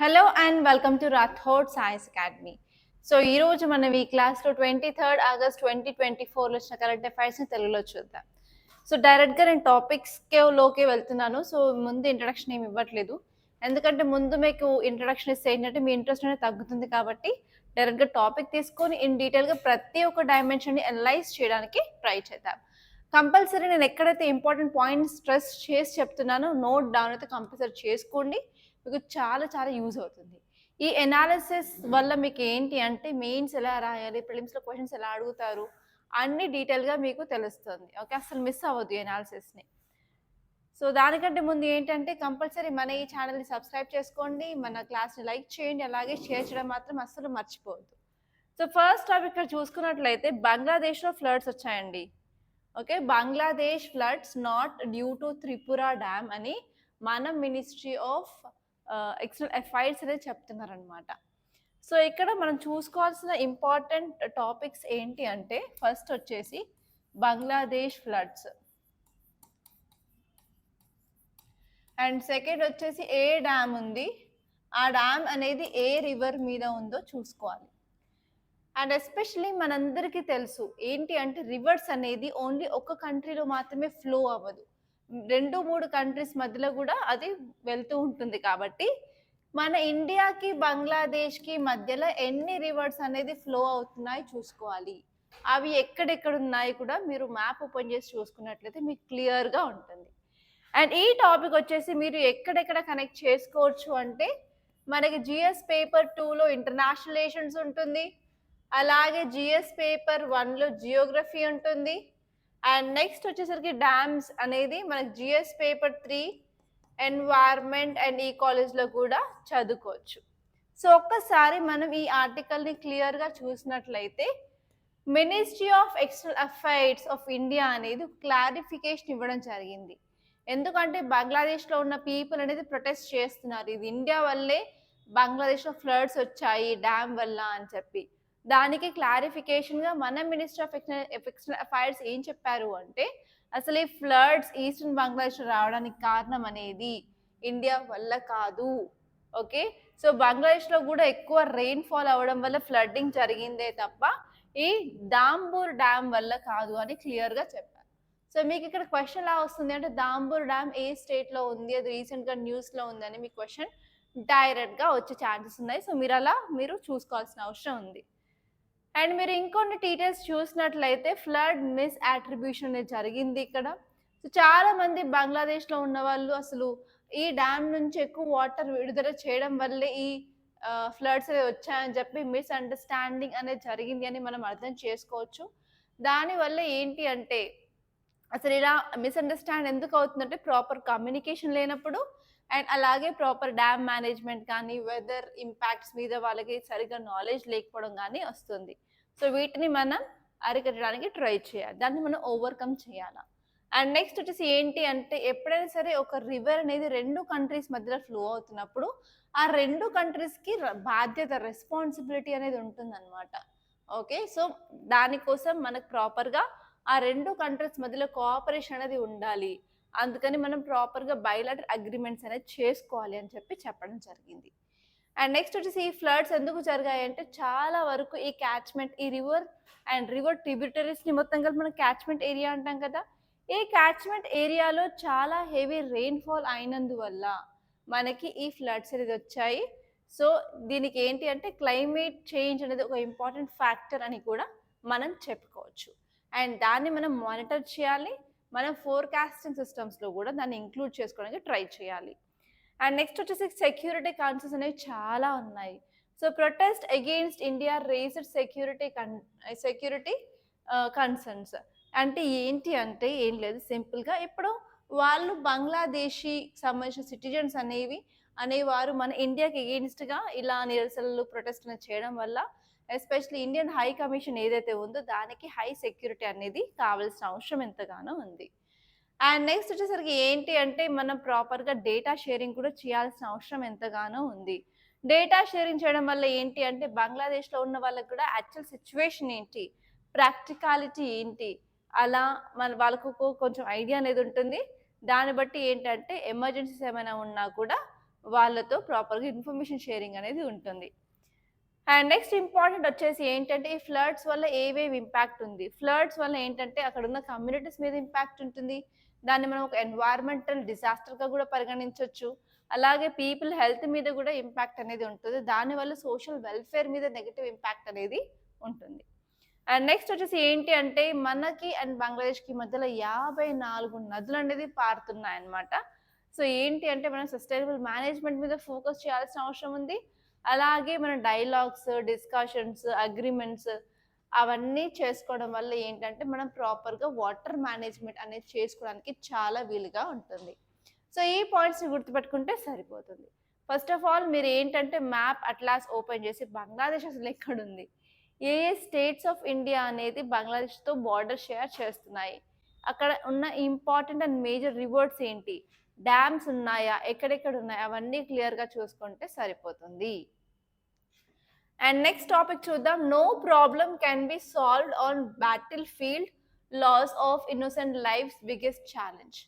Hello and welcome to Rathod science academy. So ఈరోజు మనం ఈ క్లాస్లో 23 ఆగస్ట్ 2024లో వచ్చిన కరెంట్ అఫైర్స్ని తెలుగులో చూద్దాం. సో డైరెక్ట్గా నేను టాపిక్స్లోకి వెళ్తున్నాను. సో ముందు ఇంట్రడక్షన్ ఏమి ఇవ్వట్లేదు, ఎందుకంటే ముందు మీకు ఇంట్రడక్షన్ ఇస్తే ఏంటంటే మీ ఇంట్రెస్ట్ అనేది తగ్గుతుంది. కాబట్టి డైరెక్ట్గా టాపిక్ తీసుకొని ఇన్ డీటెయిల్గా ప్రతి ఒక్క డైమెన్షన్ని అనలైజ్ చేయడానికి ట్రై చేద్దాం. కంపల్సరీ నేను ఎక్కడైతే ఇంపార్టెంట్ పాయింట్స్ స్ట్రెస్ చేసి చెప్తున్నానో నోట్ డౌన్ అయితే కంపల్సరీ చేసుకోండి, మీకు చాలా చాలా యూజ్ అవుతుంది. ఈ ఎనాలిసిస్ వల్ల మీకు ఏంటి అంటే మెయిన్స్ ఎలా రాయాలి, ప్రిలిమ్స్లో క్వశ్చన్స్ ఎలా అడుగుతారు అన్ని డీటెయిల్గా మీకు తెలుస్తుంది. ఓకే, అసలు మిస్ అవ్వద్దు ఈ ఎనాలిసిస్ని. సో దానికంటే ముందు ఏంటంటే కంపల్సరీ మన ఈ ఛానల్ని సబ్స్క్రైబ్ చేసుకోండి, మన క్లాస్ని లైక్ చేయండి, అలాగే షేర్ చేయడం మాత్రం అస్సలు మర్చిపోవద్దు. సో ఫస్ట్ టాపిక్ ఇక్కడ చూసుకున్నట్లయితే బంగ్లాదేశ్లో ఫ్లడ్స్ వచ్చాయండి. Okay, Bangladesh floods not due to Tripura dam అని మన మినిస్ట్రీ ఆఫ్ ఎక్స్టర్నల్ అఫైర్స్ అనేది చెప్తున్నారనమాట. సో ఇక్కడ మనం చూసుకోవాల్సిన ఇంపార్టెంట్ టాపిక్స్ ఏంటి అంటే ఫస్ట్ వచ్చేసి బంగ్లాదేశ్ ఫ్లడ్స్, అండ్ సెకండ్ వచ్చేసి ఏ డ్యామ్ ఉంది, ఆ డ్యామ్ అనేది ఏ రివర్ మీద ఉందో చూసుకోవాలి. అండ్ ఎస్పెషలీ మనందరికీ తెలుసు ఏంటి అంటే రివర్స్ అనేది ఓన్లీ ఒక కంట్రీలో మాత్రమే ఫ్లో అవ్వదు, 2-3 కంట్రీస్ మధ్యలో కూడా అది వెళ్తూ ఉంటుంది. కాబట్టి మన ఇండియాకి బంగ్లాదేశ్కి మధ్యలో ఎన్ని రివర్స్ అనేది ఫ్లో అవుతున్నాయి చూసుకోవాలి. అవి ఎక్కడెక్కడ ఉన్నాయి కూడా మీరు మ్యాప్ ఓపెన్ చేసి చూసుకున్నట్లయితే మీకు క్లియర్గా ఉంటుంది. అండ్ ఈ టాపిక్ వచ్చేసి మీరు ఎక్కడెక్కడ కనెక్ట్ చేసుకోవచ్చు అంటే మనకి జిఎస్ పేపర్ 2లో ఇంటర్నేషనల్ రిలేషన్స్ ఉంటుంది, అలాగే జిఎస్ పేపర్ 1లో జియోగ్రఫీ ఉంటుంది, అండ్ నెక్స్ట్ వచ్చేసరికి డ్యామ్స్ అనేది మనకి జిఎస్ పేపర్ 3 ఎన్వైర్న్మెంట్ అండ్ ఈకాలజీలో కూడా చదువుకోవచ్చు. సో ఒక్కసారి మనం ఈ ఆర్టికల్ని క్లియర్గా చూసినట్లయితే ministry of external affairs of India అనేది క్లారిఫికేషన్ ఇవ్వడం జరిగింది. ఎందుకంటే బంగ్లాదేశ్లో ఉన్న పీపుల్ అనేది ప్రొటెస్ట్ చేస్తున్నారు, ఇది ఇండియా వల్లే బంగ్లాదేశ్లో ఫ్లడ్స్ వచ్చాయి డ్యామ్ వల్ల అని చెప్పి. దానికి క్లారిఫికేషన్గా మన మినిస్టర్ ఆఫ్ ఎక్స్టర్నల్ అఫైర్స్ ఏం చెప్పారు అంటే అసలు ఈ ఫ్లడ్స్ ఈస్టర్న్ బంగ్లాదేశ్లో రావడానికి కారణం అనేది ఇండియా వల్ల కాదు. ఓకే, సో బంగ్లాదేశ్లో కూడా ఎక్కువ రెయిన్ ఫాల్ అవ్వడం వల్ల ఫ్లడ్డింగ్ జరిగిందే తప్ప ఈ దాంబూర్ డ్యామ్ వల్ల కాదు అని క్లియర్గా చెప్పారు. సో మీకు ఇక్కడ క్వశ్చన్ ఎలా వస్తుంది అంటే దాంబూర్ డ్యామ్ ఏ స్టేట్లో ఉంది, అది రీసెంట్గా న్యూస్లో ఉందని మీ క్వశ్చన్ డైరెక్ట్గా వచ్చే ఛాన్సెస్ ఉన్నాయి. సో మీరు చూసుకోవాల్సిన అవసరం ఉంది. అండ్ మీరు ఇంకొన్ని డీటెయిల్స్ చూసినట్లయితే ఫ్లడ్ మిస్ అట్రిబ్యూషన్ అనేది జరిగింది ఇక్కడ. సో చాలా మంది బంగ్లాదేశ్లో ఉన్న వాళ్ళు అసలు ఈ డ్యామ్ నుంచి ఎక్కువ వాటర్ విడుదల చేయడం వల్లే ఈ ఫ్లడ్స్ అనేవి వచ్చాయని చెప్పి మిస్అండర్స్టాండింగ్ అనేది జరిగింది అని మనం అర్థం చేసుకోవచ్చు. దానివల్ల ఏంటి అంటే అసలు ఇలా మిస్అండర్స్టాండ్ ఎందుకు అవుతుందంటే ప్రాపర్ కమ్యూనికేషన్ లేనప్పుడు, అండ్ అలాగే ప్రాపర్ డ్యామ్ మేనేజ్మెంట్ కానీ వెదర్ ఇంపాక్ట్స్ మీద వాళ్ళకి సరిగ్గా నాలెడ్జ్ లేకపోవడం కానీ వస్తుంది. సో వీటిని మనం అరికట్టడానికి ట్రై చేయాలి, దాన్ని మనం ఓవర్కమ్ చేయాలి. అండ్ నెక్స్ట్ వచ్చేసి ఏంటి అంటే ఎప్పుడైనా సరే ఒక రివర్ అనేది 2 కంట్రీస్ మధ్యలో ఫ్లో అవుతున్నప్పుడు ఆ 2 కంట్రీస్కి బాధ్యత, రెస్పాన్సిబిలిటీ అనేది ఉంటుందన్నమాట. ఓకే, సో దానికోసం మనకు ప్రాపర్గా ఆ 2 కంట్రీస్ మధ్యలో కోఆపరేషన్ అనేది ఉండాలి, అందుకని మనం ప్రాపర్గా బైలాటరల్ అగ్రిమెంట్స్ అనేది చేసుకోవాలి అని చెప్పి చెప్పడం జరిగింది. అండ్ నెక్స్ట్ వచ్చేసి ఈ ఫ్లడ్స్ ఎందుకు జరిగాయి అంటే చాలా వరకు ఈ క్యాచ్మెంట్, ఈ రివర్ అండ్ రివర్ ట్రిబ్యూటరీస్ని మొత్తం కలిపి మనం క్యాచ్మెంట్ ఏరియా అంటాం కదా, ఈ క్యాచ్మెంట్ ఏరియాలో చాలా హెవీ రెయిన్ఫాల్ అయినందువల్ల మనకి ఈ ఫ్లడ్స్ అనేది వచ్చాయి. సో దీనికి ఏంటి అంటే క్లైమేట్ చేంజ్ అనేది ఒక ఇంపార్టెంట్ ఫ్యాక్టర్ అని కూడా మనం చెప్పుకోవచ్చు. అండ్ దాన్ని మనం మానిటర్ చేయాలి, మనం ఫోర్కాస్టింగ్ సిస్టమ్స్లో కూడా దాన్ని ఇంక్లూడ్ చేసుకోవడానికి ట్రై చేయాలి. అండ్ నెక్స్ట్ వచ్చేసి సెక్యూరిటీ కన్సర్న్స్ అనేవి చాలా ఉన్నాయి. So protest against India raised security concerns అంటే ఏంటి అంటే ఏం లేదు, సింపుల్గా ఇప్పుడు వాళ్ళు బంగ్లాదేశీ సంబంధించిన సిటిజన్స్ అనేవారు మన ఇండియాకి ఎగెయిన్స్ట్గా ఇలా నిరసనలు ప్రొటెస్ట్ చేయడం వల్ల ఎస్పెషల్లీ ఇండియన్ హై కమిషన్ ఏదైతే ఉందో దానికి హై సెక్యూరిటీ అనేది కావాల్సిన అవసరం ఎంతగానో ఉంది. అండ్ నెక్స్ట్ వచ్చేసరికి ఏంటి అంటే మనం ప్రాపర్గా డేటా షేరింగ్ కూడా చేయాల్సిన అవసరం ఎంతగానో ఉంది. డేటా షేరింగ్ చేయడం వల్ల ఏంటి అంటే బంగ్లాదేశ్లో ఉన్న వాళ్ళకి కూడా యాక్చువల్ సిచ్యువేషన్ ఏంటి, ప్రాక్టికాలిటీ ఏంటి, అలా వాళ్ళకు కొంచెం ఐడియా అనేది ఉంటుంది. దాన్ని బట్టి ఏంటంటే ఎమర్జెన్సీస్ ఏమైనా ఉన్నా కూడా వాళ్ళతో ప్రాపర్‌గా ఇన్ఫర్మేషన్ షేరింగ్ అనేది ఉంటుంది. అండ్ నెక్స్ట్ ఇంపార్టెంట్ వచ్చేసి ఏంటంటే, ఈ ఫ్లడ్స్ వల్ల ఏవేవి ఇంపాక్ట్ ఉంది. ఫ్లడ్స్ వల్ల ఏంటంటే, అక్కడున్న కమ్యూనిటీస్ మీద ఇంపాక్ట్ ఉంటుంది. దాన్ని మనం ఒక ఎన్వైర్మెంటల్ డిజాస్టర్‌గా కూడా పరిగణించొచ్చు. అలాగే పీపుల్ హెల్త్ మీద కూడా ఇంపాక్ట్ అనేది ఉంటుంది. దానివల్ల సోషల్ వెల్‌ఫేర్ మీద నెగెటివ్ ఇంపాక్ట్ అనేది ఉంటుంది. అండ్ నెక్స్ట్ వచ్చేసి ఏంటి అంటే, మనకి అండ్ బంగ్లాదేశ్‌కి మధ్యలో 54 నదులనేది పారుతున్నాయన్నమాట. సో, ఏంటి అంటే, మనం సస్టైనబుల్ మేనేజ్‌మెంట్ మీద ఫోకస్ చేయాల్సిన అవసరం ఉంది. అలాగే మన డైలాగ్స్, డిస్కషన్స్, అగ్రీమెంట్స్ అవన్నీ చేసుకోవడం వల్ల ఏంటంటే, మనం ప్రాపర్‌గా వాటర్ మేనేజ్‌మెంట్ అనేది చేసుకోవడానికి చాలా వీలుగా ఉంటుంది. సో, ఈ పాయింట్స్‌ని గుర్తుపెట్టుకుంటే సరిపోతుంది. ఫస్ట్ ఆఫ్ ఆల్ మీరేంటంటే, మ్యాప్ అట్లాస్ ఓపెన్ చేసి బంగ్లాదేశ్ అసలెక్కడుంది? ఏ ఏ స్టేట్స్ ఆఫ్ ఇండియా అనేది బంగ్లాదేశ్‌తో బోర్డర్ షేర్ చేస్తున్నాయి? అక్కడ ఉన్న ఇంపార్టెంట్ అండ్ మేజర్ రివర్స్ ఏంటి? డ్యామ్స్ ఉన్నాయా? ఎక్కడెక్కడున్నాయి? అవన్నీ క్లియర్‌గా చూసుకుంటే సరిపోతుంది. అండ్ నెక్స్ట్ టాపిక్ చూద్దాం. No problem can be solved on battlefield. Loss of innocent lifes biggest challenge.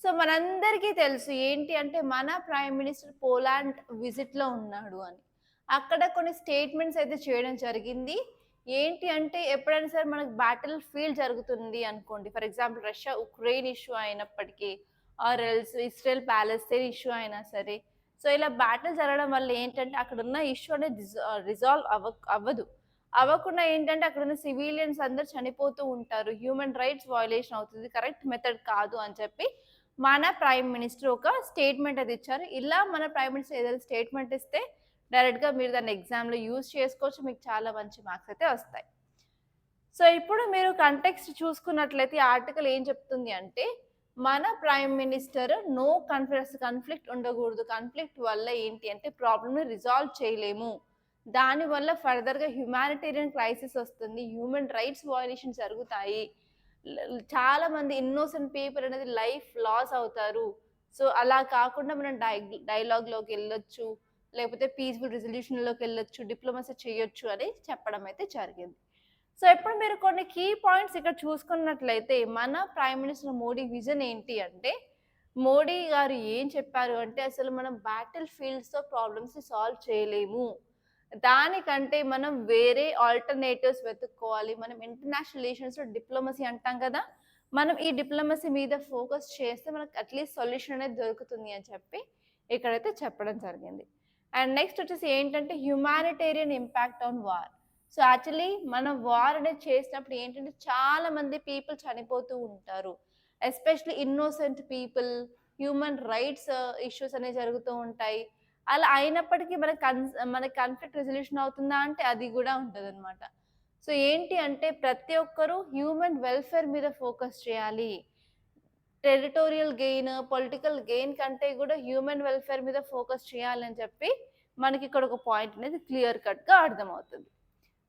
So, మనందరికీ తెలుసు ఏంటి అంటే, మన ప్రైమ్ మినిస్టర్ పోలాండ్ విజిట్‌లో ఉన్నాడు అని. అక్కడ కొన్ని స్టేట్మెంట్స్ అయితే చేయడం జరిగింది. ఏంటి అంటే, ఎప్పుడైనా సరే మనకు బ్యాటిల్ ఫీల్డ్ జరుగుతుంది అనుకోండి. For example Russia, Ukraine issue అయినప్పటికీ, or else Israel Palestine issue అయినా సరే. సో, ఇలా బ్యాటిల్ జరగడం వల్ల ఏంటంటే, అక్కడున్న ఇష్యూ అనేది రిజాల్వ్ అవ్వదు. అవ్వకుండా ఏంటంటే, అక్కడున్న సివిలియన్స్ అందరూ చనిపోతూ ఉంటారు. హ్యూమన్ రైట్స్ వయలేషన్ అవుతుంది. కరెక్ట్ మెథడ్ కాదు అని చెప్పి మన ప్రైమ్ మినిస్టర్ ఒక స్టేట్మెంట్ అది ఇచ్చారు. ఇలా మన ప్రైమ్ మినిస్టర్ ఏదైనా స్టేట్మెంట్ ఇస్తే డైరెక్ట్‌గా మీరు దాన్ని ఎగ్జామ్‌లో యూజ్ చేసుకోవచ్చు. మీకు చాలా మంచి మార్క్స్ అయితే వస్తాయి. సో, ఇప్పుడు మీరు కంటెక్స్ట్ చూసుకున్నట్లయితే ఈ ఆర్టికల్ ఏం చెప్తుంది అంటే, మన ప్రైమ్ మినిస్టర్ నో కాన్ఫ్లిక్ట్ ఉండకూడదు. కాన్ఫ్లిక్ట్ వల్ల ఏంటి అంటే ప్రాబ్లమ్‌ని రిజాల్వ్ చేయలేము. దానివల్ల ఫర్దర్‌గా హ్యుమానిటేరియన్ క్రైసిస్ వస్తుంది. హ్యూమన్ రైట్స్ వయలేషన్స్ జరుగుతాయి. చాలా మంది ఇన్నోసెంట్ పీపుల్ అనేది లైఫ్ లాస్ అవుతారు. సో, అలా కాకుండా మనం డైలాగ్‌లోకెళ్ళొచ్చు. లేకపోతే పీస్‌ఫుల్ రిజల్యూషన్‌లోకెళ్ళొచ్చు. డిప్లొమసీ చేయొచ్చు అని చెప్పడం అయితే జరిగింది. సో, ఇప్పుడు మీరు కొన్ని కీ పాయింట్స్ ఇక్కడ చూసుకున్నట్లయితే, మన ప్రైమ్ మినిస్టర్ మోడీ విజన్ ఏంటి అంటే, మోడీ గారు ఏం చెప్పారు అంటే, అసలు మనం బ్యాటిల్ ఫీల్డ్స్‌తో ప్రాబ్లమ్స్‌ని సాల్వ్ చేయలేము. దానికంటే మనం వేరే ఆల్టర్‌నేటివ్స్ వెతుక్కోవాలి. మనం ఇంటర్నేషనల్ రిలేషన్స్‌లో డిప్లొమసీ అంటాం కదా! మనం ఈ డిప్లొమసీ మీద ఫోకస్ చేస్తే మనకు అట్‌లీస్ట్ సొల్యూషన్ అనేది దొరుకుతుంది అని చెప్పి ఇక్కడైతే చెప్పడం జరిగింది. అండ్ నెక్స్ట్ వచ్చేసి ఏంటంటే humanitarian impact on war. So, actually మనం వార్ అనేది చేసినప్పుడు ఏంటంటే చాలా మంది పీపుల్ చనిపోతూ ఉంటారు. Especially innocent people, human rights issues అనేవి జరుగుతూ ఉంటాయి. అలా అయినప్పటికీ మనకి కాన్‌ఫ్లిక్ట్ రిజల్యూషన్ అవుతుందా అంటే అది గూడా ఉంటదనమాట. సో, ఏంటి అంటే ప్రతి ఒక్కరు హ్యూమన్ వెల్‌ఫేర్ మీద ఫోకస్ చేయాలి. టెరిటోరియల్ గెయిన్, పొలిటికల్ గెయిన్ కంటే గూడా హ్యూమన్ వెల్‌ఫేర్ మీద ఫోకస్ చేయాలని చెప్పి మనకిక్కడ ఒక పాయింట్ అనేది క్లియర్ కట్‌గా అర్థమవుతుంది.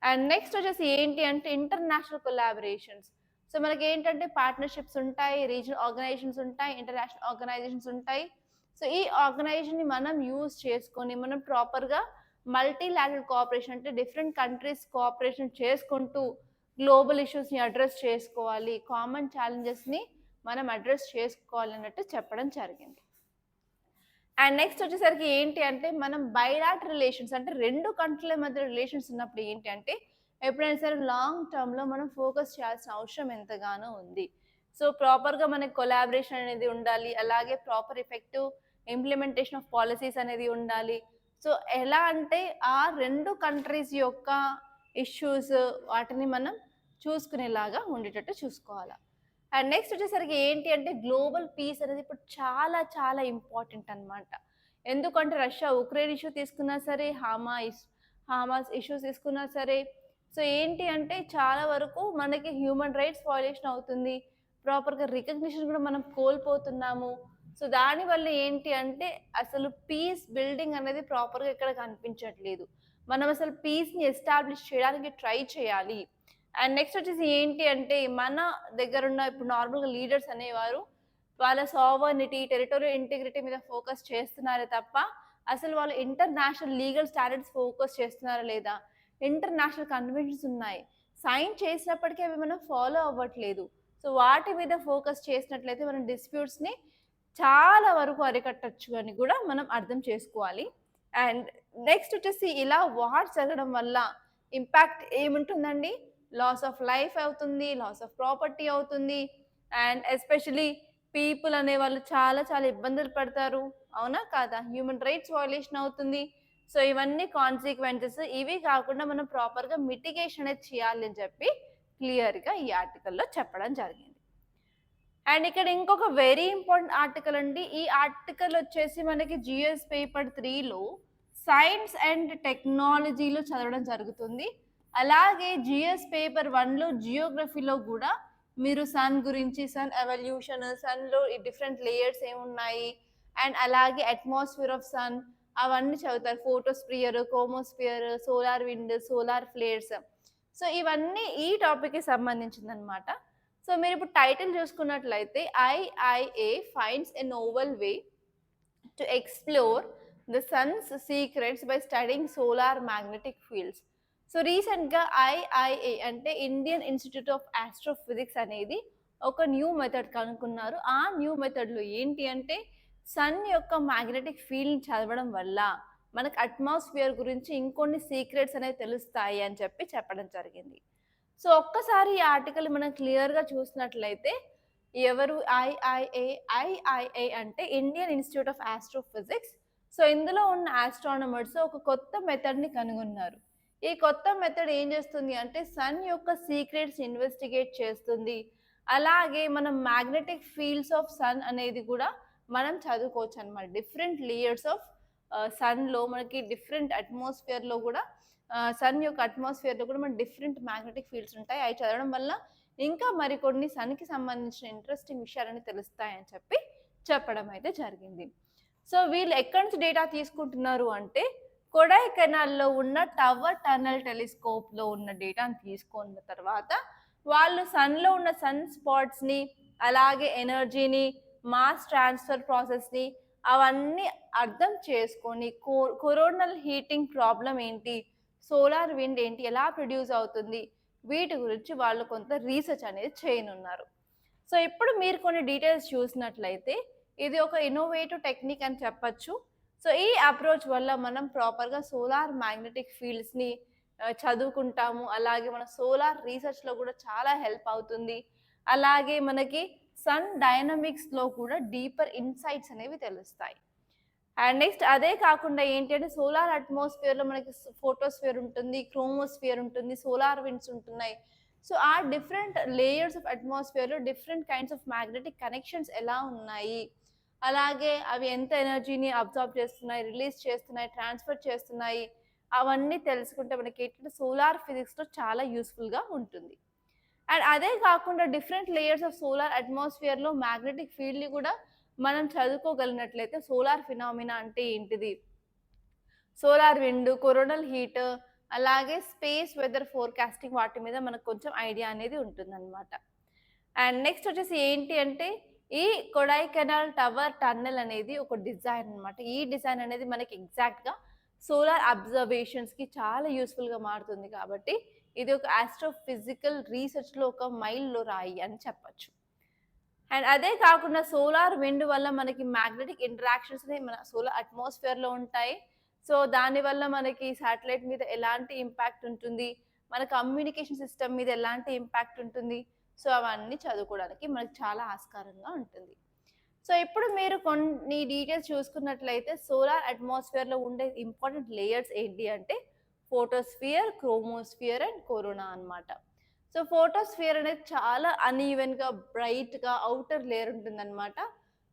అండ్ నెక్స్ట్ వచ్చేసి ఏంటి అంటే ఇంటర్నేషనల్ కొలాబరేషన్స్. సో, మనకేంటంటే పార్ట్నర్‌షిప్స్ ఉంటాయి, రీజనల్ ఆర్గనైజేషన్స్ ఉంటాయి, ఇంటర్నేషనల్ ఆర్గనైజేషన్స్ ఉంటాయి. సో, ఈ ఆర్గనైజేషన్‌ని మనం యూజ్ చేసుకొని మనం ప్రాపర్‌గా మల్టీలాటరల్ కోఆపరేషన్ అంటే డిఫరెంట్ కంట్రీస్ కోఆపరేషన్ చేసుకుంటూ గ్లోబల్ ఇష్యూస్‌ని అడ్రెస్ చేసుకోవాలి. కామన్ ఛాలెంజెస్‌ని మనం అడ్రెస్ చేసుకోవాలి అన్నట్టు చెప్పడం జరిగింది. అండ్ నెక్స్ట్ వచ్చేసరికి ఏంటి అంటే, మనం బైలాటరల్ రిలేషన్స్ అంటే 2 కంట్రీల మధ్య రిలేషన్స్ ఉన్నప్పుడు ఏంటి అంటే, ఎప్పుడైనా సరే లాంగ్ టర్మ్‌లో మనం ఫోకస్ చేయాల్సిన అవసరం ఎంతగానో ఉంది. సో, ప్రాపర్‌గా మనకి కొలాబరేషన్ అనేది ఉండాలి. అలాగే proper effective implementation of policies అనేది ఉండాలి. సో, ఎలా అంటే ఆ 2 కంట్రీస్ యొక్క ఇష్యూస్ వాటిని మనం చూసుకునేలాగా ఉండేటట్టు చూసుకోవాల. అండ్ నెక్స్ట్ వచ్చేసరికి ఏంటి అంటే గ్లోబల్ పీస్ అనేది ఇప్పుడు చాలా చాలా ఇంపార్టెంట్ అన్నమాట. ఎందుకంటే రష్యా, ఉక్రెయిన్ ఇష్యూ తీసుకున్నా సరే, హమాస్ ఇష్యూస్ తీసుకున్నా సరే, సో ఏంటి అంటే చాలా వరకు మనకి హ్యూమన్ రైట్స్ వయలేషన్ అవుతుంది. ప్రాపర్‌గా రికగ్నిషన్ కూడా మనం కోల్పోతున్నాము. సో దానివల్ల ఏంటి అంటే అసలు పీస్ బిల్డింగ్ అనేది ప్రాపర్‌గా ఎక్కడ కనిపించట్లేదు. మనం అసలు పీస్‌ని ఎస్టాబ్లిష్ చేయడానికి ట్రై చేయాలి. అండ్ నెక్స్ట్ వచ్చేసి ఏంటి అంటే, మన దగ్గరున్న ఇప్పుడు నార్మల్‌గా లీడర్స్ అనేవారు వాళ్ళ సావర్నిటీ, టెరిటోరియల్ ఇంటిగ్రిటీ మీద ఫోకస్ చేస్తున్నారే తప్ప, అసలు వాళ్ళు ఇంటర్నేషనల్ లీగల్ స్టాండర్డ్స్ ఫోకస్ చేస్తున్నారా లేదా? ఇంటర్నేషనల్ కన్వెన్షన్స్ ఉన్నాయి. సైన్ చేసినప్పటికీ అవి మనం ఫాలో అవ్వట్లేదు. సో, వాటి మీద ఫోకస్ చేసినట్లయితే మనం డిస్ప్యూట్స్‌ని చాలా వరకు అరికట్టచ్చు అని కూడా మనం అర్థం చేసుకోవాలి. అండ్ నెక్స్ట్ వచ్చేసి ఇలా వార్ జరగడం వల్ల ఇంపాక్ట్ ఏముంటుందండి? లాస్ ఆఫ్ లైఫ్ అవుతుంది, లాస్ ఆఫ్ ప్రాపర్టీ అవుతుంది. అండ్ ఎస్పెషలీ పీపుల్ అనేవాళ్ళు చాలా చాలా ఇబ్బందులు పడతారు. అవునా? కాదా? హ్యూమన్ రైట్స్ వయలేషన్ అవుతుంది. సో ఇవన్నీ కాన్సిక్వెన్సెస్. ఇవి కాకుండా మనం ప్రాపర్‌గా మిటిగేషన్ అనేది చేయాలి అని చెప్పి క్లియర్‌గా ఈ ఆర్టికల్‌లో చెప్పడం జరిగింది. అండ్ ఇక్కడ ఇంకొక వెరీ ఇంపార్టెంట్ ఆర్టికల్ అండి. ఈ ఆర్టికల్ వచ్చేసి మనకి జీఎస్ పేపర్ 3లో సైన్స్ అండ్ టెక్నాలజీలో చదవడం జరుగుతుంది. అలాగే జీఎస్ పేపర్ 1లో జియోగ్రఫీలో కూడా మీరు సన్ గురించి, సన్ ఎవల్యూషన్, సన్‌లో ఈ డిఫరెంట్ లేయర్స్ ఏమున్నాయి, అండ్ అలాగే అట్మాస్ఫియర్ ఆఫ్ సన్ అవన్నీ చదువుతారు. Photosphere, chromosphere, solar wind, solar flares. So ఇవన్నీ ఈ టాపిక్‌కి సంబంధించిందనమాట. సో మీరు ఇప్పుడు టైటిల్ చూసుకున్నట్లయితే IIA finds a novel way to explore the sun's secrets by studying solar magnetic fields. So రీసెంట్‌గా ఐఐఏ అంటే ఇండియన్ ఇన్‌స్టిట్యూట్ ఆఫ్ ఆస్ట్రోఫిజిక్స్ అనేది ఒక న్యూ మెథడ్ కనుక్కున్నారు. ఆ న్యూ మెథడ్‌లో ఏంటి అంటే సన్ యొక్క మ్యాగ్నెటిక్ ఫీల్డ్‌ని చదవడం వల్ల మనకు అట్మాస్ఫియర్ గురించి ఇంకొన్ని సీక్రెట్స్ అనేవి తెలుస్తాయి అని చెప్పి చెప్పడం జరిగింది. సో ఒక్కసారి ఈ ఆర్టికల్ మనం క్లియర్‌గా చూసినట్లయితే ఎవరు ఐఐఏ అంటే Indian institute of astrophysics. So ఇందులో ఉన్న ఆస్ట్రానమర్స్ ఒక కొత్త మెథడ్‌ని కనుగొన్నారు. ఈ కొత్త మెథడ్ ఏం చేస్తుంది అంటే సన్ యొక్క సీక్రెట్స్ ఇన్వెస్టిగేట్ చేస్తుంది. అలాగే మనం మ్యాగ్నెటిక్ ఫీల్డ్స్ ఆఫ్ సన్ అనేది కూడా మనం చదువుకోవచ్చనమాట. డిఫరెంట్ లేయర్స్ ఆఫ్ సన్‌లో మనకి డిఫరెంట్ అట్మాస్ఫియర్‌లో కూడా సన్ యొక్క అట్మాస్ఫియర్‌లో కూడా మనకి డిఫరెంట్ మ్యాగ్నెటిక్ ఫీల్డ్స్ ఉంటాయి. అవి చదవడం వల్ల ఇంకా మరికొన్ని సన్‌కి సంబంధించిన ఇంట్రెస్టింగ్ విషయాలన్నీ తెలుస్తాయని చెప్పి చెప్పడం అయితే జరిగింది. సో వీళ్ళు ఎక్కడి నుంచి డేటా తీసుకుంటున్నారు అంటే కొడైకెనాల్‌లో ఉన్న టవర్ టన్నెల్ టెలిస్కోప్‌లో ఉన్న డేటాను తీసుకున్న తర్వాత వాళ్ళు సన్‌లో ఉన్న సన్ స్పాట్స్‌ని, అలాగే ఎనర్జీని, మాస్ ట్రాన్స్‌ఫర్ ప్రాసెస్‌ని అవన్నీ అర్థం చేసుకొని కొరోనల్ హీటింగ్ ప్రాబ్లమ్ ఏంటి? సోలార్ విండ్ ఏంటి? ఎలా ప్రొడ్యూస్ అవుతుంది? వీటి గురించి వాళ్ళు కొంత రీసెర్చ్ అనేది చేయనున్నారు. సో ఇప్పుడు మీరు కొన్ని డీటెయిల్స్ చూసినట్లయితే ఇది ఒక ఇన్నోవేటివ్ టెక్నిక్ అని చెప్పొచ్చు. సో ఈ అప్రోచ్ వల్ల మనం ప్రాపర్‌గా సోలార్ మ్యాగ్నెటిక్ ఫీల్డ్స్‌ని చదువుకుంటాము. అలాగే మన సోలార్ రీసెర్చ్‌లో కూడా చాలా హెల్ప్ అవుతుంది. అలాగే మనకి సన్ డైనమిక్స్‌లో కూడా డీపర్ ఇన్‌సైట్స్ అనేవి తెలుస్తాయి. అండ్ నెక్స్ట్ అదే కాకుండా ఏంటి అంటే సోలార్ అట్మాస్ఫియర్‌లో మనకి ఫోటోస్ఫియర్ ఉంటుంది, క్రోమోస్ఫియర్ ఉంటుంది, సోలార్ విండ్స్ ఉంటున్నాయి. సో ఆ డిఫరెంట్ లేయర్స్ ఆఫ్ అట్మాస్ఫియర్‌లో different kinds of magnetic connections ఎలా ఉన్నాయి? అలాగే అవి ఎంత ఎనర్జీని అబ్జార్బ్ చేస్తున్నాయి, రిలీజ్ చేస్తున్నాయి, ట్రాన్స్‌ఫర్ చేస్తున్నాయి. అవన్నీ తెలుసుకుంటే మనకేంటంటే సోలార్ ఫిజిక్స్‌లో చాలా యూజ్‌ఫుల్‌గా ఉంటుంది. అండ్ అదే కాకుండా డిఫరెంట్ లేయర్స్ ఆఫ్ సోలార్ అట్మాస్ఫియర్‌లో మ్యాగ్నెటిక్ ఫీల్డ్‌ని కూడా మనం చదువుకోగలిగినట్లయితే సోలార్ ఫినామినా అంటే ఏంటిది? సోలార్ విండ్, కొరోనల్ హీట్, అలాగే స్పేస్ వెదర్ ఫోర్‌కాస్టింగ్ వాటి మీద మనకు కొంచెం ఐడియా అనేది ఉంటుందన్నమాట. అండ్ నెక్స్ట్ వచ్చేసి ఏంటి అంటే ఈ కొడైకెనాల్ టవర్ టన్నెల్ అనేది ఒక డిజైన్ అన్నమాట. ఈ డిజైన్ అనేది మనకి ఎగ్జాక్ట్‌గా సోలార్ అబ్జర్వేషన్స్‌కి చాలా యూజ్‌ఫుల్‌గా మారుతుంది కాబట్టి ఇది ఒక ఆస్ట్రోఫిజికల్ రీసెర్చ్‌లో ఒక మైల్లో రాయి అని చెప్పొచ్చు. అండ్ అదే కాకుండా సోలార్ విండ్ వల్ల మనకి మ్యాగ్నెటిక్ ఇంటరాక్షన్స్ అనేవి మన సోలార్ అట్మాస్ఫియర్‌లో ఉంటాయి. సో దానివల్ల మనకి శాటిలైట్ మీద ఎలాంటి ఇంపాక్ట్ ఉంటుంది? మన కమ్యూనికేషన్ సిస్టమ్ మీద ఎలాంటి ఇంపాక్ట్ ఉంటుంది? సో అవన్నీ చదువుకోవడానికి మనకి చాలా ఆస్కారంగా ఉంటుంది. సో ఇప్పుడు మీరు కొన్ని డీటెయిల్స్ చూసుకున్నట్లయితే సోలార్ అట్మాస్ఫియర్‌లో ఉండే ఇంపార్టెంట్ లేయర్స్ ఏంటి అంటే ఫోటోస్ఫియర్, క్రోమోస్ఫియర్ అండ్ కరోనా అన్నమాట. సో ఫోటోస్ఫియర్ అనేది చాలా అన్‌ఈవెన్‌గా, బ్రైట్‌గా ఔటర్ లేయర్ ఉంటుందన్నమాట.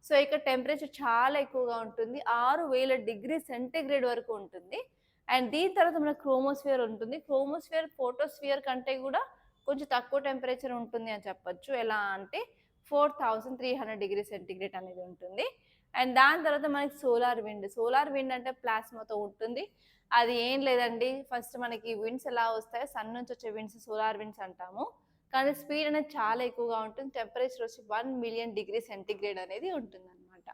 సో ఇక్కడ టెంపరేచర్ చాలా ఎక్కువగా ఉంటుంది. 6000 డిగ్రీ సెంటీగ్రేడ్ వరకు ఉంటుంది. అండ్ దీని తర్వాత మనకు క్రోమోస్ఫియర్ ఉంటుంది. క్రోమోస్ఫియర్ ఫోటోస్ఫియర్ కంటే కూడా కొంచెం తక్కువ టెంపరేచర్ ఉంటుంది అని చెప్పొచ్చు. ఎలా అంటే 4300 డిగ్రీ సెంటీగ్రేడ్ అనేది ఉంటుంది. అండ్ దాని తర్వాత మనకి సోలార్ విండ్. సోలార్ విండ్ అంటే ప్లాస్మాతో ఉంటుంది. అది ఏం లేదండి. ఫస్ట్ మనకి విండ్స్ ఎలా వస్తాయో సన్ నుంచి వచ్చే విండ్స్ సోలార్ విండ్స్ అంటాము. కానీ స్పీడ్ అనేది చాలా ఎక్కువగా ఉంటుంది. టెంపరేచర్ వచ్చి 1,000,000 డిగ్రీ సెంటీగ్రేడ్ అనేది ఉంటుందన్నమాట.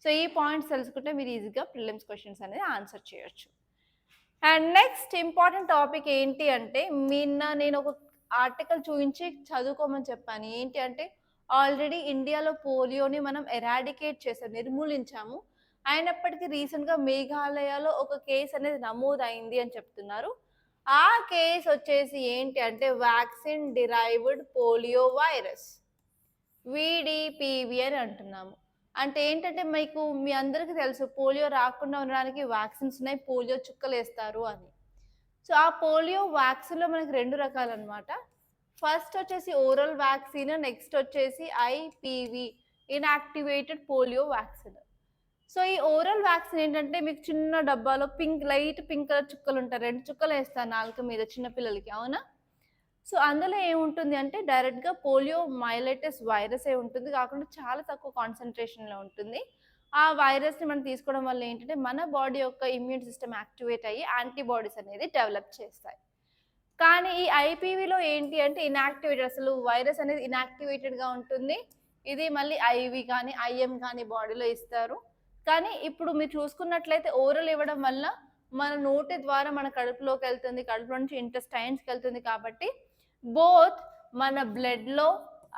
సో ఈ పాయింట్స్ తెలుసుకుంటే మీరు ఈజీగా ప్రిలిమ్స్ క్వెషన్స్ అనేది ఆన్సర్ చేయొచ్చు. అండ్ నెక్స్ట్ ఇంపార్టెంట్ టాపిక్ ఏంటి అంటే నిన్న నేను ఒక ఆర్టికల్ చూయించి చదువుకోమని చెప్పాను. ఏంటి అంటే ఆల్రెడీ ఇండియాలో పోలియోని మనం ఎరాడికేట్ చేసాం, నిర్మూలించాము. అయినప్పటికీ రీసెంట్గా మేఘాలయలో ఒక కేసు అనేది నమోదైంది అని చెప్తున్నారు. ఆ కేసు వచ్చేసి ఏంటి అంటే వ్యాక్సిన్ డిరైవ్డ్ పోలియో వైరస్, విడిపివి అని అంటున్నాము. అంటే ఏంటంటే మీకు మీ అందరికీ తెలుసు పోలియో రాకుండా ఉండడానికి వ్యాక్సిన్స్ ఉన్నాయి, పోలియో చుక్కలు వేస్తారు అని. సో ఆ పోలియో వ్యాక్సిన్లో మనకి 2 రకాలన్నమాట. ఫస్ట్ వచ్చేసి ఓరల్ వ్యాక్సిన్, నెక్స్ట్ వచ్చేసి IPV, inactivated polio vaccine. So ఈ ఓరల్ వ్యాక్సిన్ ఏంటంటే మీకు చిన్న డబ్బాలో లైట్ పింక్ కలర్ చుక్కలు ఉంటాయి, 2 చుక్కలు వేస్తారు నాలుక మీద చిన్నపిల్లలకి, అవునా? సో అందులో ఏముంటుంది అంటే డైరెక్ట్గా పోలియో మైలైటిస్ వైరసే ఉంటుంది, కాకుండా చాలా తక్కువ కాన్సన్ట్రేషన్లో ఉంటుంది. ఆ వైరస్ని మనం తీసుకోవడం వల్ల ఏంటంటే మన బాడీ యొక్క ఇమ్యూన్ సిస్టమ్ యాక్టివేట్ అయ్యి యాంటీబాడీస్ అనేది డెవలప్ చేస్తాయి. కానీ ఈ ఐపీవీలో ఏంటి అంటే ఇన్యాక్టివేటెడ్, అసలు వైరస్ అనేది ఇన్యాక్టివేటెడ్గా ఉంటుంది. ఇది మళ్ళీ ఐవి కానీ ఐఎం కానీ బాడీలో ఇస్తారు. కానీ ఇప్పుడు మీరు చూసుకున్నట్లయితే ఓరల్ ఇవ్వడం వల్ల మన నోటి ద్వారా మన కడుపులోకి వెళ్తుంది, కడుపు నుంచి ఇంటెస్టైన్స్కి వెళ్తుంది. కాబట్టి బోత్ మన బ్లడ్లో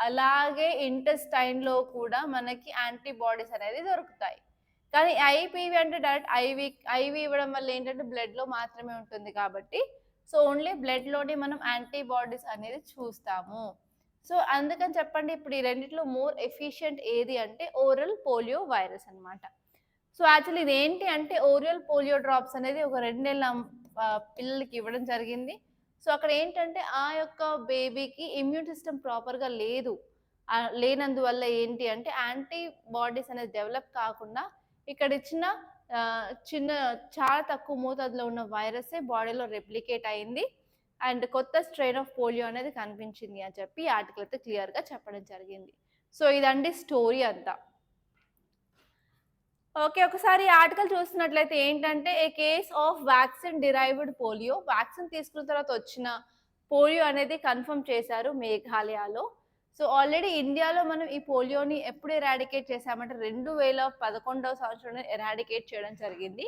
అలాగే ఇంటెస్టైన్లో కూడా మనకి యాంటీబాడీస్ అనేది దొరుకుతాయి. కానీ ఐపీవీ అంటే డైరెక్ట్ ఐవి ఇవ్వడం వల్ల ఏంటంటే బ్లడ్లో మాత్రమే ఉంటుంది కాబట్టి సో ఓన్లీ బ్లడ్లోనే మనం యాంటీబాడీస్ అనేది చూస్తాము. సో అందుకని చెప్పండి ఇప్పుడు ఈ రెండిట్లో మోర్ ఎఫిషియంట్ ఏది అంటే ఓరల్ పోలియో వైరస్ అనమాట. సో యాక్చువల్లీ ఇది ఏంటి అంటే ఓరల్ పోలియో డ్రాప్స్ అనేది ఒక 2 నెలల పిల్లలకి ఇవ్వడం జరిగింది. సో అక్కడ ఏంటంటే ఆ యొక్క బేబీకి ఇమ్యూన్ సిస్టమ్ ప్రాపర్గా లేనందువల్ల ఏంటి అంటే యాంటీబాడీస్ అనేది డెవలప్ కాకుండా ఇక్కడ ఇచ్చిన చిన్న చాలా తక్కువ మోతాదులో ఉన్న వైరసే బాడీలో రెప్లికేట్ అయింది అండ్ కొత్త స్ట్రెయిన్ ఆఫ్ పోలియో అనేది కనిపించింది అని చెప్పి ఈ ఆర్టికల్ అయితే క్లియర్గా చెప్పడం జరిగింది. సో ఇదండి స్టోరీ అంతా. ఓకే, ఒకసారి ఆర్టికల్ చూస్తున్నట్లయితే ఏంటంటే a case of vaccine derived polio, vaccine తీసుకున్న తర్వాత వచ్చిన పోలియో అనేది కన్ఫర్మ్ చేశారు మేఘాలయలో. సో ఆల్రెడీ ఇండియాలో మనం ఈ పోలియోని ఎప్పుడు ఎరాడికేట్ చేసామంటే 2011వ సంవత్సరంలో ఎరాడికేట్ చేయడం జరిగింది.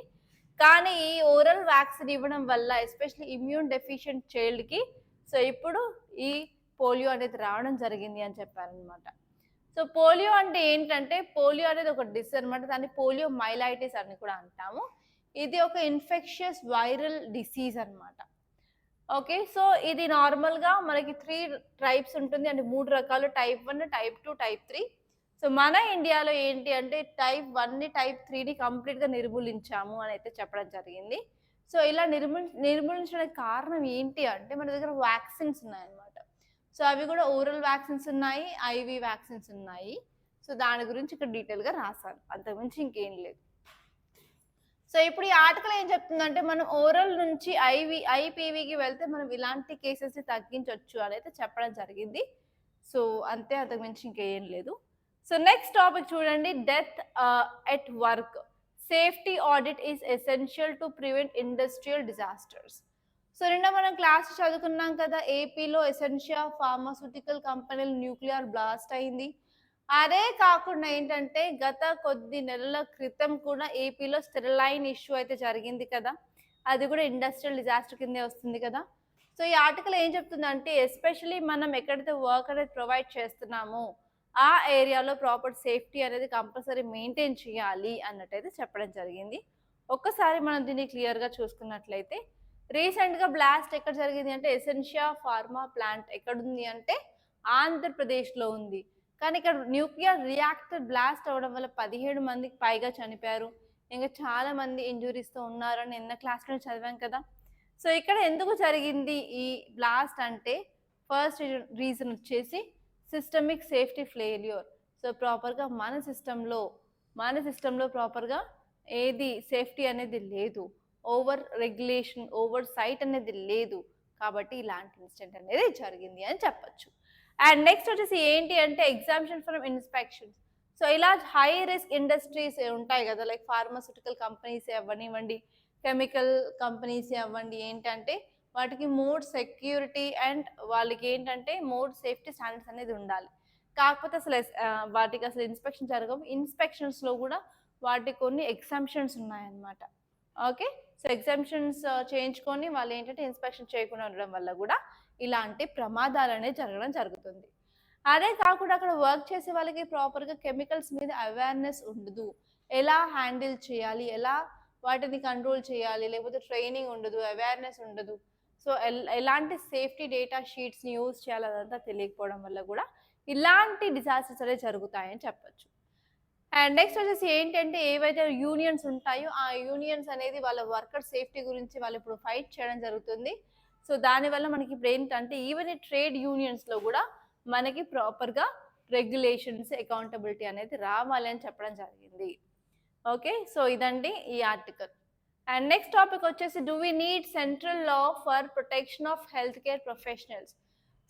కానీ ఈ ఓరల్ వ్యాక్సిన్ ఇవ్వడం వల్ల ఎస్పెషల్లీ ఇమ్యూన్ డెఫిషియెంట్ చైల్డ్కి సో ఇప్పుడు ఈ పోలియో అనేది రావడం జరిగింది అని చెప్పారనమాట. సో పోలియో అంటే ఏంటంటే పోలియో అనేది ఒక డిసీజ్ అనమాట, దాన్ని పోలియో మైలైటిస్ అని కూడా అంటాము. ఇది ఒక ఇన్ఫెక్షియస్ వైరల్ డిసీజ్ అనమాట. ఓకే, సో ఇది నార్మల్గా మనకి 3 టైప్స్ ఉంటుంది అంటే 3 రకాలు, టైప్ 1, టైప్ 2, టైప్ 3. సో మన ఇండియాలో ఏంటి అంటే టైప్ 1ని టైప్ 3ని కంప్లీట్గా నిర్మూలించాము అని అయితే చెప్పడం జరిగింది. సో ఇలా నిర్మూలించడానికి కారణం ఏంటి అంటే మన దగ్గర వ్యాక్సిన్స్ ఉన్నాయన్నమాట. సో అవి కూడా ఓరల్ వ్యాక్సిన్స్ ఉన్నాయి, ఐవి వ్యాక్సిన్స్ ఉన్నాయి. సో దాని గురించి ఇక్కడ డీటెయిల్గా రాశాను, అంతకుమించి ఇంకేం లేదు. సో ఇప్పుడు ఈ ఆర్టికల్ ఏం చెప్తుందంటే మనం ఓరల్ నుంచి ఐపీవీకి వెళ్తే మనం ఇలాంటి కేసెస్ని తగ్గించవచ్చు అని అయితే చెప్పడం జరిగింది. సో అంతే, అంతకుమించి ఇంకేం లేదు. సో నెక్స్ట్ టాపిక్ చూడండి, death at work, safety audit is essential to prevent industrial disasters. So నిన్న మనం క్లాస్ చదువుకున్నాం కదా, ఏపీలో ఎసెన్షియా ఫార్మాస్యూటికల్ కంపెనీలు న్యూక్లియర్ బ్లాస్ట్ అయింది. అదే కాకుండా ఏంటంటే గత కొద్ది నెలల క్రితం కూడా ఏపీలో స్టెరిలైన్ ఇష్యూ అయితే జరిగింది కదా, అది కూడా ఇండస్ట్రియల్ డిజాస్టర్ కిందే వస్తుంది కదా. సో ఈ ఆర్టికల్ ఏం చెప్తుందంటే ఎస్పెషలీ మనం ఎక్కడైతే వర్క్ అనేది ప్రొవైడ్ చేస్తున్నామో ఆ ఏరియాలో ప్రాపర్ సేఫ్టీ అనేది కంపల్సరీ మెయింటైన్ చేయాలి అన్నట్టయితే చెప్పడం జరిగింది. ఒక్కసారి మనం దీన్ని క్లియర్గా చూసుకున్నట్లయితే రీసెంట్గా బ్లాస్ట్ ఎక్కడ జరిగింది అంటే ఎసెన్షియా ఫార్మా ప్లాంట్ ఎక్కడుంది అంటే ఆంధ్రప్రదేశ్లో ఉంది. కానీ ఇక్కడ న్యూక్లియర్ రియాక్టర్ బ్లాస్ట్ అవ్వడం వల్ల 17 మందికి పైగా చనిపోయారు, ఇంకా చాలా మంది ఇంజురీస్తో ఉన్నారని నిన్న క్లాస్లో చదివాం కదా. సో ఇక్కడ ఎందుకు జరిగింది ఈ బ్లాస్ట్ అంటే ఫస్ట్ రీజన్ వచ్చేసి సిస్టమిక్ సేఫ్టీ ఫెయిల్యూర్. సో ప్రాపర్గా మన సిస్టంలో ప్రాపర్గా ఏది సేఫ్టీ అనేది లేదు, ఓవర్ రెగ్యులేషన్, ఓవర్ సైట్ అనేది లేదు, కాబట్టి ఇలాంటి ఇన్సిడెంట్ అనేది జరిగింది అని చెప్పచ్చు. అండ్ నెక్స్ట్ వచ్చేసి ఏంటి అంటే ఎగ్జామ్షన్ ఫ్రమ్ ఇన్స్పెక్షన్స్. సో ఇలా హై రిస్క్ ఇండస్ట్రీస్ ఉంటాయి కదా, లైక్ ఫార్మాస్యూటికల్ కంపెనీస్ అవ్వనివ్వండి, కెమికల్ కంపెనీస్ అవ్వండి, ఏంటంటే వాటికి మోర్ సెక్యూరిటీ అండ్ వాళ్ళకి ఏంటంటే మోర్ సేఫ్టీ స్టాండర్డ్స్ అనేది ఉండాలి. కాకపోతే అసలు వాటికి అసలు ఇన్స్పెక్షన్ జరగవు. ఇన్స్పెక్షన్స్లో కూడా వాటికి కొన్ని ఎగ్జామ్షన్స్ ఉన్నాయన్నమాట. ఓకే, సో ఎగ్జామ్షన్స్ చేయించుకొని వాళ్ళు ఏంటంటే ఇన్స్పెక్షన్ చేయకుండా ఉండడం వల్ల కూడా ఇలాంటి ప్రమాదాలు అనేది జరగడం జరుగుతుంది. అదే కాకుండా అక్కడ వర్క్ చేసే వాళ్ళకి ప్రాపర్‌గా కెమికల్స్ మీద అవేర్‌నెస్ ఉండదు. ఎలా హ్యాండిల్ చేయాలి? ఎలా వాటిని కంట్రోల్ చేయాలి? లేకపోతే ట్రైనింగ్ ఉండదు. అవేర్‌నెస్ ఉండదు. సో, ఎలాంటి సేఫ్టీ డేటా షీట్స్‌ని యూజ్ చేయాలి అదంతా తెలియకపోవడం వల్ల గూడా ఇలాంటి డిజాస్టర్స్ అనేవి జరుగుతాయని చెప్పొచ్చు. అండ్ నెక్స్ట్ వచ్చేసి ఏంటంటే ఏవైతే యూనియన్స్ ఉంటాయో ఆ యూనియన్స్ అనేది వాళ్ళ వర్కర్ సేఫ్టీ గురించి వాళ్ళు ఇప్పుడు ఫైట్ చేయడం జరుగుతుంది. సో దానివల్ల మనకి ఇప్పుడు ఏంటంటే ఈవెన్ ఈ ట్రేడ్ యూనియన్స్‌లో గూడా మనకి ప్రాపర్‌గా రెగ్యులేషన్స్, అకౌంటబిలిటీ అనేది రావాలి అని చెప్పడం జరిగింది. ఓకే. సో ఇదండి ఈ ఆర్టికల్. అండ్ నెక్స్ట్ టాపిక్ వచ్చేసి do we need central law for protection of health care professionals.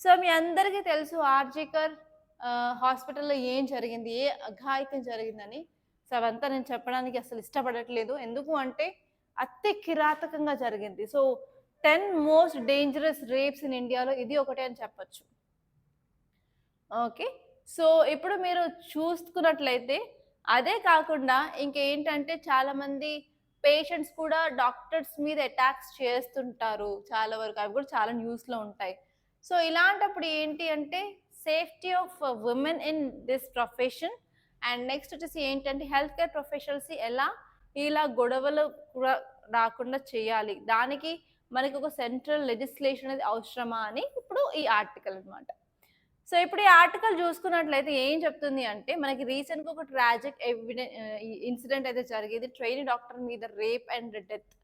So మీ అందరికీ తెలుసు ఆర్జికర్ హాస్పిటల్‌లో ఏం జరిగింది? ఏ అఘాయిత్యం జరిగిందని. సో అవంతా నేను చెప్పడానికి అసలు ఇష్టపడట్లేదు. ఎందుకు అంటే అతి కిరాతకంగా జరిగింది. So 10 most dangerous rapes in ఇండియాలో ఇది ఒకటే అని చెప్పొచ్చు. ఓకే. సో ఇప్పుడు మీరు చూసుకున్నట్లయితే అదే కాకుండా ఇంకేంటంటే చాలామంది పేషెంట్స్ కూడా డాక్టర్స్ మీద అటాక్స్ చేస్తుంటారు చాలా వరకు. అవి కూడా చాలా న్యూస్‌లో ఉంటాయి. సో ఇలాంటప్పుడు ఏంటి అంటే safety of women in this profession and next వచ్చేసి ఏంటంటే హెల్త్ కేర్ ప్రొఫెషనల్స్ ఎలా ఇలా గొడవలు కూడా రాకుండా చేయాలి. దానికి మనకి ఒక సెంట్రల్ లెజిస్లేషన్ అనేది అవసరమా అని ఇప్పుడు ఈ ఆర్టికల్ అన్నమాట. సో ఇప్పుడు ఈ ఆర్టికల్ చూసుకున్నట్లయితే ఏం చెప్తుంది అంటే మనకి రీసెంట్‌గా ఒక ట్రాజిక్ ఇన్సిడెంట్ అయితే జరిగింది. ట్రైనీ డాక్టర్ మీద రేప్ అండ్ డెత్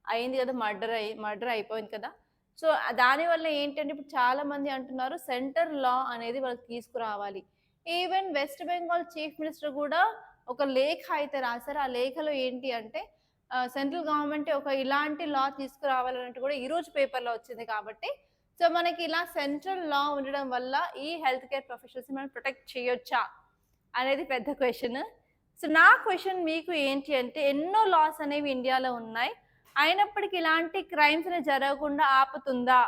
అయింది కదా! మర్డర్ అయిపోయింది కదా! సో దానివల్ల ఏంటంటే ఇప్పుడు చాలా మంది అంటున్నారు సెంటర్ లా అనేది వాళ్ళకి తీసుకురావాలి. Even west Bengal chief minister కూడా ఒక లేఖ అయితే రాసారు. ఆ లేఖలో ఏంటి అంటే సెంట్రల్ గవర్నమెంట్ ఒక ఇలాంటి లా తీసుకురావాలన్నట్టు కూడా ఈరోజు పేపర్‌లో వచ్చింది కాబట్టి సో మనకి ఇలా సెంట్రల్ లా ఉండడం వల్ల ఈ హెల్త్ కేర్ ప్రొఫెషనల్స్‌ని మనం ప్రొటెక్ట్ చేయొచ్చా? అనేది పెద్ద క్వెషన్. సో నా క్వెషన్ మీకు ఏంటి అంటే ఎన్నో లాస్ అనేవి ఇండియాలో ఉన్నాయి. అయినప్పటికీ ఇలాంటి క్రైమ్స్ అనేవి జరగకుండా ఆపుతుందా?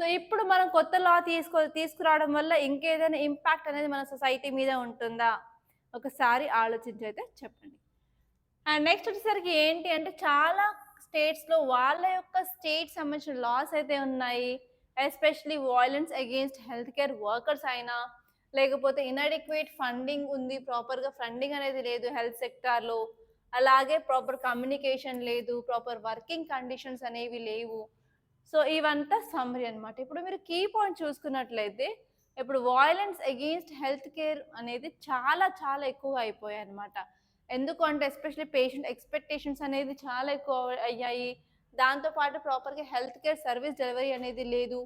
సో ఇప్పుడు మనం కొత్త లా తీసుకురావడం వల్ల ఇంకేదైనా ఇంపాక్ట్ అనేది మన సొసైటీ మీద ఉంటుందా? ఒకసారి ఆలోచించైతే చెప్పండి. అండ్ నెక్స్ట్ వచ్చేసరికి ఏంటి అంటే చాలా స్టేట్స్‌లో వాళ్ళ యొక్క స్టేట్ సంబంధించిన లాస్ అయితే ఉన్నాయి. Especially violence against health care workers అయినా, లేకపోతే ఇన్‌అడిక్వేట్ ఫండింగ్ ఉంది. ప్రాపర్‌గా ఫండింగ్ అనేది లేదు హెల్త్ సెక్టార్‌లో. అలాగే ప్రాపర్ కమ్యూనికేషన్ లేదు. ప్రాపర్ వర్కింగ్ కండిషన్స్ అనేవి లేవు. సో ఇవంతా సమ్మరీ అన్నమాట. ఇప్పుడు మీరు కీ పాయింట్ చూసుకున్నట్లయితే ఇప్పుడు వయలెన్స్ అగెయిన్స్ట్ హెల్త్ కేర్ అనేది చాలా చాలా ఎక్కువగా అయిపోయాయన్నమాట. ఎందుకు అంటే ఎస్పెషల్లీ పేషెంట్ ఎక్స్‌పెక్టేషన్స్ అనేది చాలా ఎక్కువ అయ్యాయి. దాంతో పాటు ప్రాపర్‌గా హెల్త్ కేర్ సర్విస్ డెలివరీ అనేది లేదు.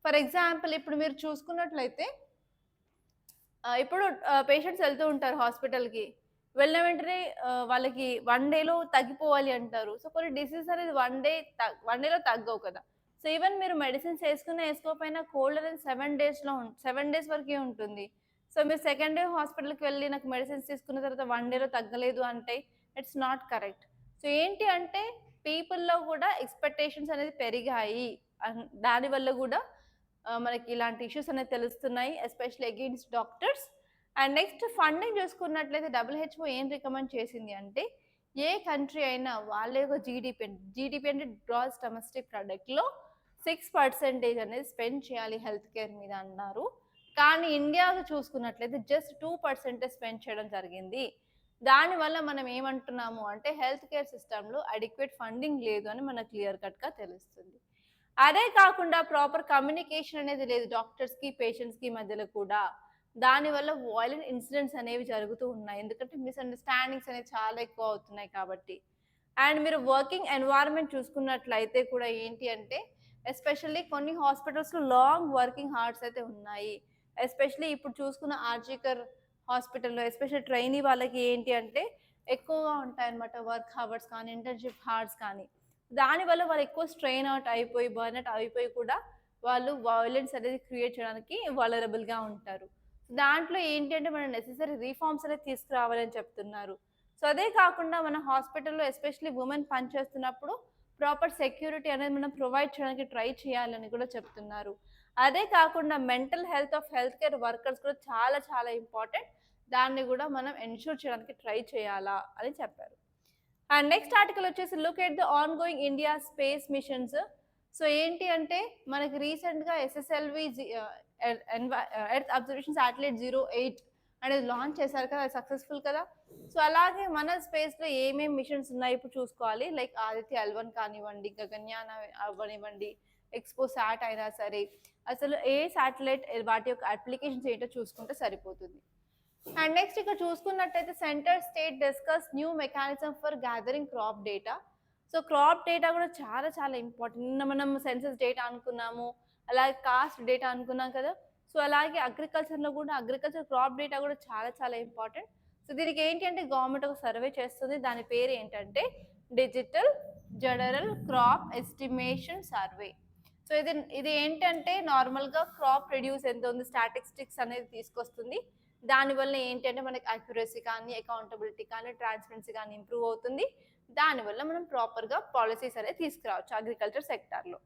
ఫర్ ఎగ్జాంపుల్ ఇప్పుడు మీరు చూసుకున్నట్లయితే ఇప్పుడు పేషెంట్స్ వెళ్తూ ఉంటారు హాస్పిటల్‌కి. వెళ్ళిన వెంటనే వాళ్ళకి 1 డేలో తగ్గిపోవాలి అంటారు. సో కొన్ని డిసీజెస్ అనేది 1 డేలో తగ్గవు కదా! సో ఈవెన్ మీరు మెడిసిన్స్ ఏసుకున్నా ఏసుకోకపోయినా కోల్డ్ అనేది 7 డేస్ వరకే ఉంటుంది. సో మీరు సెకండ్ డే హాస్పిటల్‌కి వెళ్లి నాకు మెడిసిన్స్ తీసుకున్న తర్వాత 1 డేలో తగ్గలేదు అంటే ఇట్స్ నాట్ కరెక్ట్. సో ఏంటి అంటే పీపుల్‌లో కూడా ఎక్స్‌పెక్టేషన్స్ అనేది పెరిగాయి. దానివల్ల గూడా మనకి ఇలాంటి ఇష్యూస్ అనేవి తెలుస్తున్నాయి. Especially against doctors. And next funding చూసుకున్నట్లయితే డబ్ల్యూహెచ్ఓ ఏం రికమెండ్ చేసింది అంటే, ఏ కంట్రీ అయినా వాళ్ళ యొక్క జీడీపీ అంటే గ్రాస్ డొమెస్టిక్ ప్రొడక్ట్‌లో 6% అనేది స్పెండ్ చేయాలి హెల్త్ కేర్ మీద అన్నారు. కానీ ఇండియాలో చూసుకున్నట్లయితే జస్ట్ 2% స్పెండ్ చేయడం జరిగింది. దానివల్ల మనం ఏమంటున్నాము అంటే హెల్త్ కేర్ సిస్టమ్‌లో అడిక్వేట్ ఫండింగ్ లేదు అని మనకు క్లియర్ కట్‌గా తెలుస్తుంది. అదే కాకుండా ప్రాపర్ కమ్యూనికేషన్ అనేది లేదు డాక్టర్స్‌కి, పేషెంట్స్‌కి మధ్యలో కూడా. దానివల్ల వయలెంట్ ఇన్సిడెంట్స్ అనేవి జరుగుతూ ఉన్నాయి. ఎందుకంటే మిస్‌అండర్‌స్టాండింగ్స్ అనేవి చాలా ఎక్కువ అవుతున్నాయి కాబట్టి. అండ్ మీరు వర్కింగ్ ఎన్వైర్న్‌మెంట్ చూసుకున్నట్లయితే కూడా ఏంటి అంటే, ఎస్పెషల్లీ కొన్ని హాస్పిటల్స్‌లో లాంగ్ వర్కింగ్ అవర్స్ అయితే ఉన్నాయి. ఎస్పెషల్లీ ఇప్పుడు చూసుకున్న ఆర్జికర్ హాస్పిటల్‌లో ఎస్పెషల్లీ ట్రైనీ వాళ్ళకి ఏంటి అంటే, ఎక్కువగా ఉంటాయన్నమాట వర్క్ హవర్స్ కానీ, ఇంటర్న్‌షిప్ హవర్స్ కానీ. దానివల్ల వాళ్ళు ఎక్కువ స్ట్రెయిన్ అవుట్ అయిపోయి, బర్న్‌ఔట్ అయిపోయి కూడా వాళ్ళు వయలెన్స్ అనేది క్రియేట్ చేయడానికి వలరబుల్‌గా ఉంటారు. దాంట్లో ఏంటి అంటే మనం నెసెసరీ రిఫార్మ్స్ అనేది తీసుకురావాలని చెప్తున్నారు. సో అదే కాకుండా మన హాస్పిటల్‌లో ఎస్పెషల్లీ వుమెన్ పనిచేస్తున్నప్పుడు ప్రాపర్ సెక్యూరిటీ అనేది మనం ప్రొవైడ్ చేయడానికి ట్రై చేయాలని కూడా చెప్తున్నారు. అదే కాకుండా mental health of health care workers కూడా చాలా చాలా ఇంపార్టెంట్. దాన్ని కూడా మనం ఎన్‌ష్యూర్ చేయడానికి ట్రై చేయాలా అని చెప్పారు. అండ్ నెక్స్ట్ ఆర్టికల్ వచ్చేసి look at the on going India space missions. So ఏంటి అంటే మనకి రీసెంట్‌గా ఎర్త్ అబ్జర్వేషన్ శాటిలైట్ 08 అనేది లాంచ్ చేశారు కదా, అది సక్సెస్ఫుల్ కదా. సో అలాగే మన స్పేస్లో ఏమేమి మిషన్స్ ఉన్నాయి ఇప్పుడు చూసుకోవాలి. లైక్ ఆదిత్య L1 కానివ్వండి, గగన్యాన్ అవ్వనివ్వండి, ఎక్స్పో శాట్ అయినా సరే, అసలు ఏ శాటిలైట్ వాటి యొక్క అప్లికేషన్స్ ఏంటో చూసుకుంటే సరిపోతుంది. అండ్ నెక్స్ట్ ఇక్కడ చూసుకున్నట్టయితే centre state discuss new mechanism for gathering crop data. So crop data కూడా చాలా చాలా ఇంపార్టెంట్. నిన్న మనం సెన్సస్ డేటా అనుకున్నాము, అలాగే కాస్ట్ డేటా అనుకున్నాం కదా. సో అలాగే అగ్రికల్చర్లో కూడా అగ్రికల్చర్ క్రాప్ డేటా కూడా చాలా చాలా ఇంపార్టెంట్. సో దీనికి ఏంటి అంటే గవర్నమెంట్ ఒక సర్వే చేస్తుంది, దాని పేరు ఏంటంటే digital general crop estimation survey. So ఇది ఏంటంటే నార్మల్గా క్రాప్ ప్రొడ్యూస్ ఎంత ఉంది స్టాటిస్టిక్స్ అనేది తీసుకొస్తుంది. దానివల్ల ఏంటంటే మనకి అక్యురసీ కానీ, అకౌంటబిలిటీ కానీ, ట్రాన్స్పరెన్సీ కానీ ఇంప్రూవ్ అవుతుంది. దానివల్ల మనం ప్రాపర్గా పాలసీస్ అనేది తీసుకురావచ్చు అగ్రికల్చర్ సెక్టార్లో.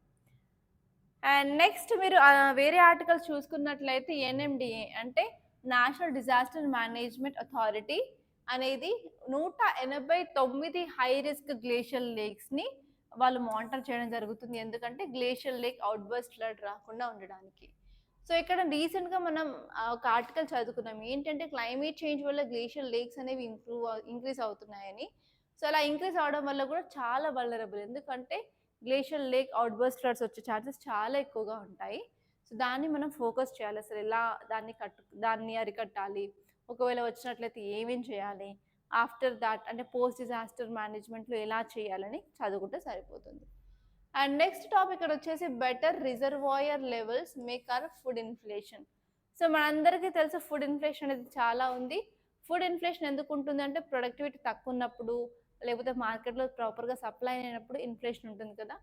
అండ్ నెక్స్ట్ మీరు వేరే ఆర్టికల్స్ చూసుకున్నట్లయితే NMDA అంటే నేషనల్ డిజాస్టర్ మేనేజ్మెంట్ అథారిటీ అనేది 189 హై రిస్క్ గ్లేషియల్ లేక్స్ని వాళ్ళు మానిటర్ చేయడం జరుగుతుంది. ఎందుకంటే గ్లేషియల్ లేక్ అవుట్బర్స్ట్ ఫ్లడ్ రాకుండా ఉండడానికి. సో ఇక్కడ రీసెంట్గా మనం ఒక ఆర్టికల్ చదువుకున్నాం ఏంటంటే క్లైమేట్ చేంజ్ వల్ల గ్లేషియల్ లేక్స్ అనేవి ఇంక్రీజ్ అవుతున్నాయని. సో అలా ఇంక్రీజ్ అవడం వల్ల కూడా చాలా వల్నరబుల్, ఎందుకంటే గ్లేషియల్ లేక్ అవుట్బర్స్ట్ ఫ్లడ్స్ వచ్చే ఛాన్సెస్ చాలా ఎక్కువగా ఉంటాయి. సో దాన్ని మనం ఫోకస్ చేయాలి, అసలు ఎలా దాన్ని అరికట్టాలి, ఒకవేళ వచ్చినట్లయితే ఏమేం చేయాలి, ఆఫ్టర్ దాట్ అంటే పోస్ట్ డిజాస్టర్ మేనేజ్మెంట్లో ఎలా చేయాలని చదువుకుంటే సరిపోతుంది. అండ్ నెక్స్ట్ టాపిక్ ఇక్కడ వచ్చేసి better reservoir levels make our food inflation. So మనందరికీ తెలుసు ఫుడ్ ఇన్ఫ్లేషన్ అనేది చాలా ఉంది. ఫుడ్ ఇన్ఫ్లేషన్ ఎందుకు ఉంటుంది అంటే ప్రొడక్టివిటీ తక్కువ ఉన్నప్పుడు, లేకపోతే మార్కెట్లో ప్రాపర్గా సప్లై అయినప్పుడు ఇన్ఫ్లేషన్ ఉంటుంది కదా.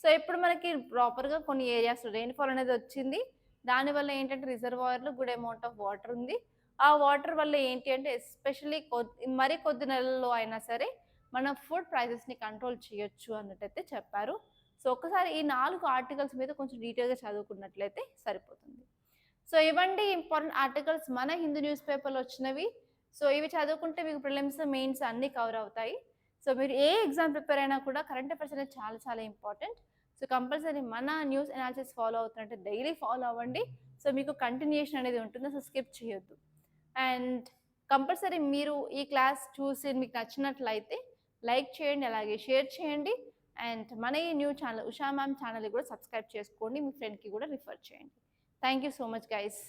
సో ఇప్పుడు మనకి ప్రాపర్గా కొన్ని ఏరియాస్ రెయిన్ఫాల్ అనేది వచ్చింది, దానివల్ల ఏంటంటే రిజర్వాయర్లో గుడ్ అమౌంట్ ఆఫ్ వాటర్ ఉంది. ఆ వాటర్ వల్ల ఏంటి అంటే ఎస్పెషల్లీ మరి కొద్ది నెలల్లో అయినా సరే మనం ఫుడ్ ప్రైజెస్ని కంట్రోల్ చేయొచ్చు అన్నట్టయితే చెప్పారు. సో ఒక్కసారి ఈ 4 ఆర్టికల్స్ మీద కొంచెం డీటెయిల్గా చదువుకున్నట్లయితే సరిపోతుంది. సో ఇవ్వండి ఇంపార్టెంట్ ఆర్టికల్స్ మన హిందూ న్యూస్ పేపర్లో వచ్చినవి. సో ఇవి చదువుకుంటే మీకు ప్రిలిమ్స్ మెయిన్స్ అన్నీ కవర్ అవుతాయి. సో మీరు ఏ ఎగ్జామ్ ప్రిపేర్ అయినా కూడా కరెంట్ అఫైర్స్ అనేది చాలా చాలా ఇంపార్టెంట్. సో కంపల్సరీ మన న్యూస్ అనాలిసిస్ ఫాలో అవుతున్నట్టే డైలీ ఫాలో అవ్వండి. సో మీకు కంటిన్యూషన్ అనేది ఉంటుంది, సో స్కిప్ చేయొద్దు. అండ్ కంపల్సరీ మీరు ఈ క్లాస్ చూసి మీకు నచ్చినట్లయితే లైక్ చేయండి, అలాగే షేర్ చేయండి. అండ్ మన ఈ న్యూ ఛానల్ ఉషా మ్యామ్ ఛానల్ని కూడా సబ్స్క్రైబ్ చేసుకోండి, మీ ఫ్రెండ్కి కూడా రిఫర్ చేయండి. Thank you so much guys.